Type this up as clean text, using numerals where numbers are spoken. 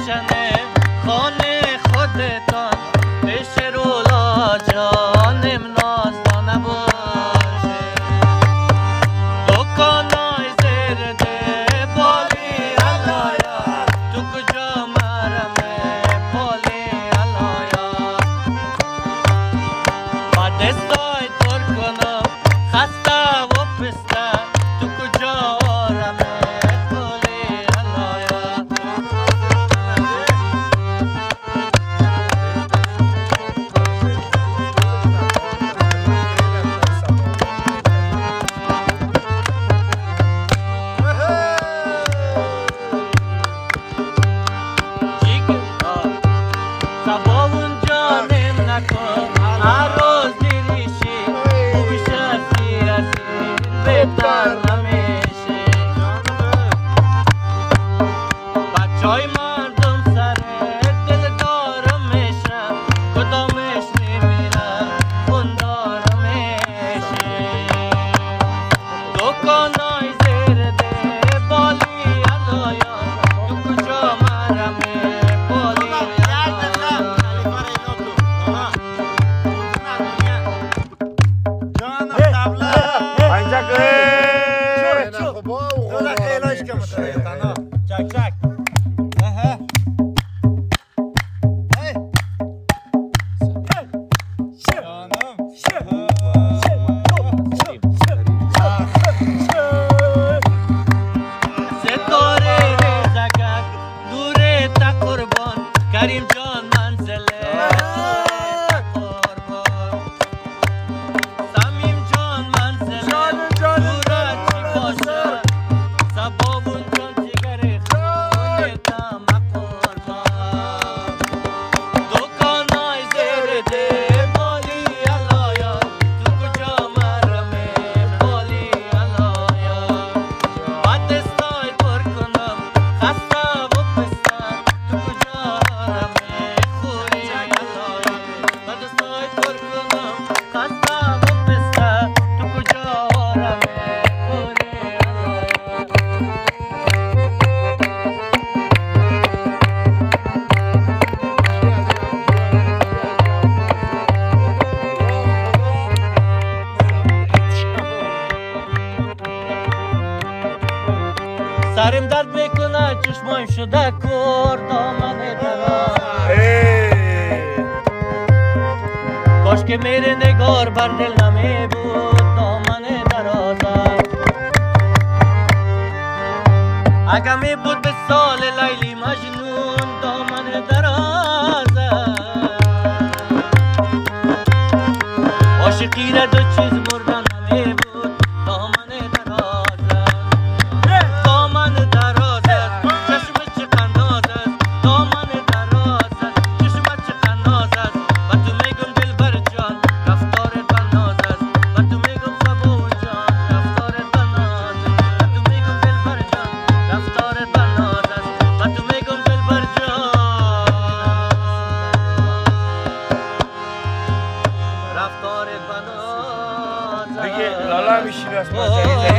روشن خانه خودتان پیش رولا جانم نازدان باشه دکانای زرده بالی علایا تو کجا مرمه بالی علایا با دستای تر کنم خسته و پسته تو کجا آرمه بالی علایا سباون جانم نکن هر روز دیریشی خوبی شرطی ازین بهتر نمیشه بچهای مردم سر دل دارم میشم کدامش نمیرم خون دارم میشه دکانای زرده بالی علایا تو کجا مرمه بالی ستاره ریزگک دوره تا قربان کریم جان منزله قربان سمیم جان منزله دوره چی باشه سبابون جان جگره خونه دم قربان دکانای زرده بالی علایا تو کجا مرمه بالی علایا با دستای پر کنم خسته و پسته تو کجا رمه خوری علایا با دستای پر کنم خسته و پسته تو کجا رمه خوری سرم درد میکنه چشمایم شده کور دامن دراز کاش که میره نگار بر دل نمی بود دامن دراز اگه می بود به سال لیلی مجنون دامن دراز عاشقی را دو چیز مردن نمی بود دامن دراز دامن دراز چشم چقدر ناز است دامن دراز چشم چقدر ناز است و تو میگم دلبر جان رفتارت بناز است و تو میگم سبو جان رفتارت بناز است و تو میگم دلبر جان رفتارت بناز است و تو میگم دلبر جان رفتارت بناز است بگی لالا میشین از مزاری